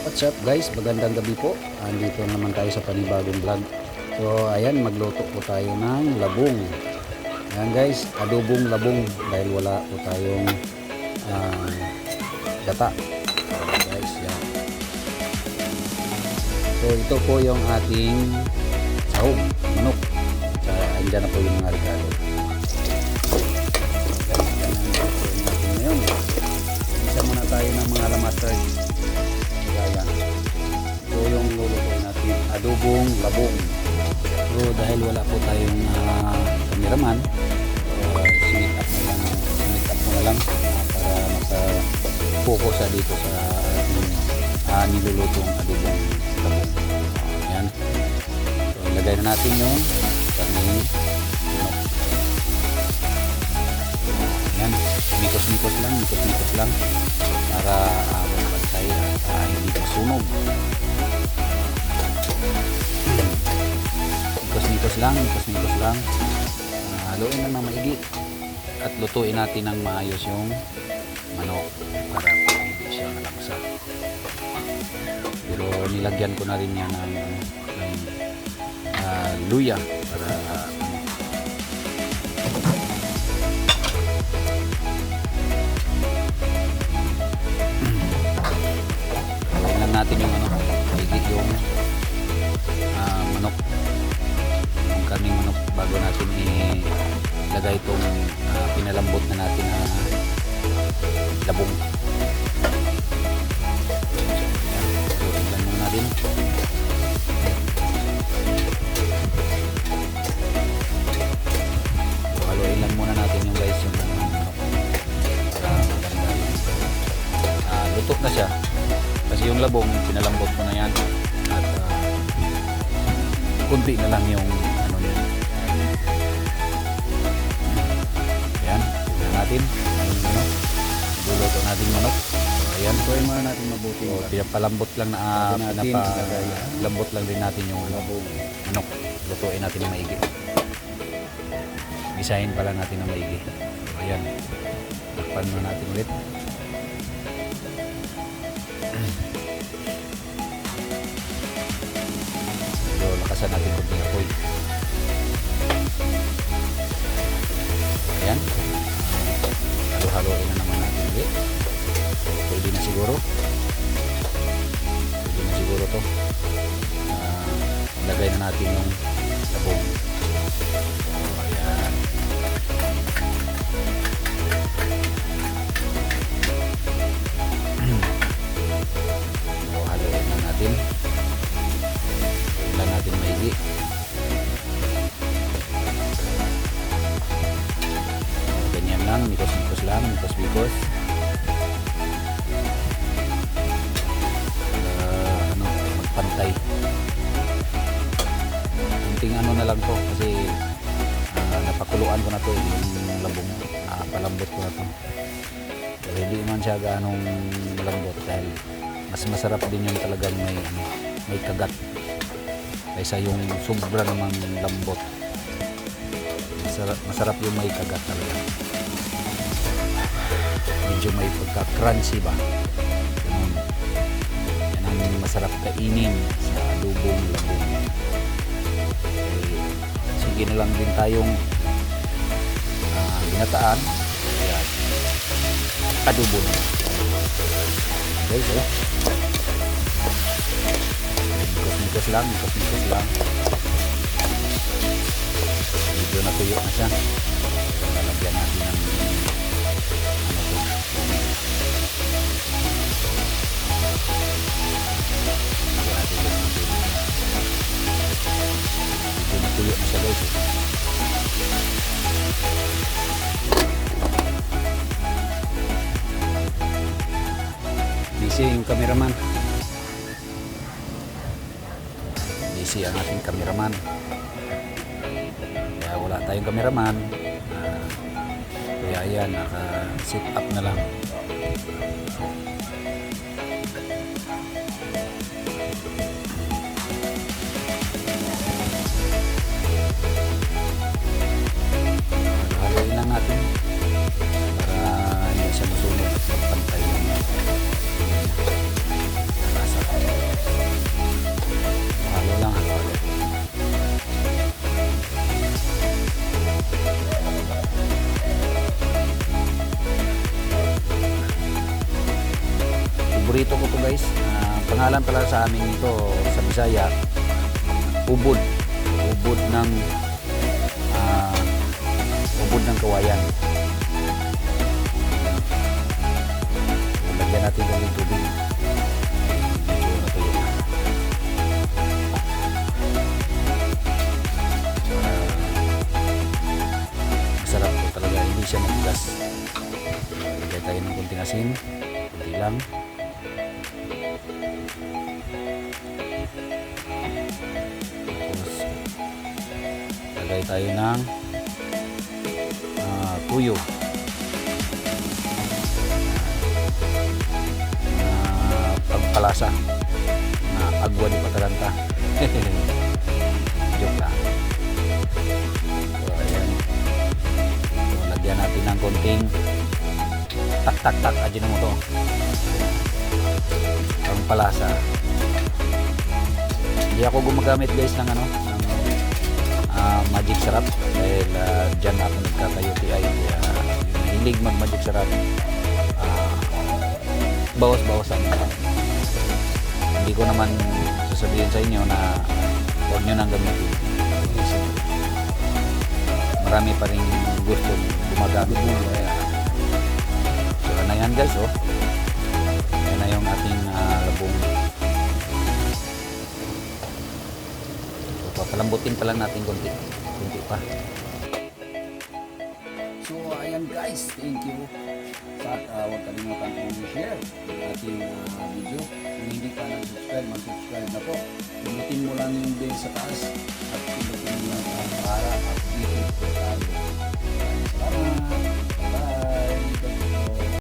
What's up guys, magandang gabi po. Andito naman tayo sa panibagong vlog. So ayan, magluto po tayo ng labong. Ayan guys, adobong labong dahil wala po tayong gata. Ayan guys, yan. So ito po yung ating sahog, manok. So andyan na po yung mga regalo. Ngayon, isa muna tayo ng mga lamatard. Ayan. Ito yung lulutuin natin, adobong labong. So dahil wala po tayong cameraman, sinit up mo na lang para maka-focus dito sa nilulutong adobong labong. Ayan. So ilagay na natin yung karning manok. Ayan. Mikos-mikos lang para mapantay at hindi masunog. Mikos-mikos lang. Haluin lang ng maigi at lutuin natin ng maayos yung manok para hindi siya malaksa. Pero nilagyan ko na rin yan ng luya para tingnan natin yung maigi yung manok, yung karning manok bago natin ilagay itong pinalambot na natin na labong. Tingnan muna natin. Haluin lang muna natin yung guys yung manok para maganda yung luto na siya kasi yung labong pinalambot ko na yan at kunti na lang yung ano niya. Ayan, tignan natin luluto natin manok. So ayan, tuloy muna natin mabuti. So, pinapalambot lang na pinapalambot lang din natin yung manok. Lutuin natin ng maigi. Gisahin pala natin ng maigi. So ayan, takpan muna natin ulit. So lakasan natin kunting apoy. Ayan, halo-haloin na naman natin ulit. So pwede na siguro to. Lagay na natin yung labong. So ayan, so haloin na natin maigi. Ganyan lang, mikos-mikos lang, mikos-mikos. Magpantay. Kunting ano na lang to kasi napakuluan ko na to yung labong, palambot ko na to. So, hindi man siya ganong malambot dahil mas masarap din yung talagang may kagat kaysa yung sobra naman lambot. Masarap yung may kagat talaga, medyo may pagka-crunchy ba, ganun. Yan ang masarap kainin sa adobong labong. Sige na lang din tayong ginataan. Ayan, adobo na guys. Mikos lang. Medyo natuyo na siya. Lalagyan natin ng medyo natuyo na siya guys. Busy yung cameraman. Busy ang ating cameraman. Kaya wala tayong cameraman. Kaya ayan, naka-sit up na lang. Haluin lang natin para hindi siya masunog. Pantay yung lasa. guys, pangalan pala sa amin ito sa Bisaya, ubod. Ubod ng kawayan. Lagyan natin ng tubig. Medyo natuyo na. Masarap po talaga, hindi siya matigas. Lagyan tayo ng kunting asin, kunti lang. Tapos lagay tayo ng tuyo, pagpalasa na agwa di patalanta. Joke lang. So ayan, so, lagyan natin ng konting tak aja mo to, pangpalasa. Hindi ako gumagamit guys ng magic sarap dahil dyan ako nagkaka-UTI, kaya mahilig mag-magic sarap, bawas-bawasan. Hindi ko naman sasabihin sa inyo na huwag nyo nang gamitin. Marami pa rin gusto gumagamit mo, kaya so na yan guys, oh. Yan na yung ating labong. Palambutin pa lang natin konti pa. So ayan guys, thank you. At huwag kalimutan kong i-share ang ating video. Kung hindi ka nag-subscribe, mag-subscribe na po. Pinutin mo lang yung bell sa taas at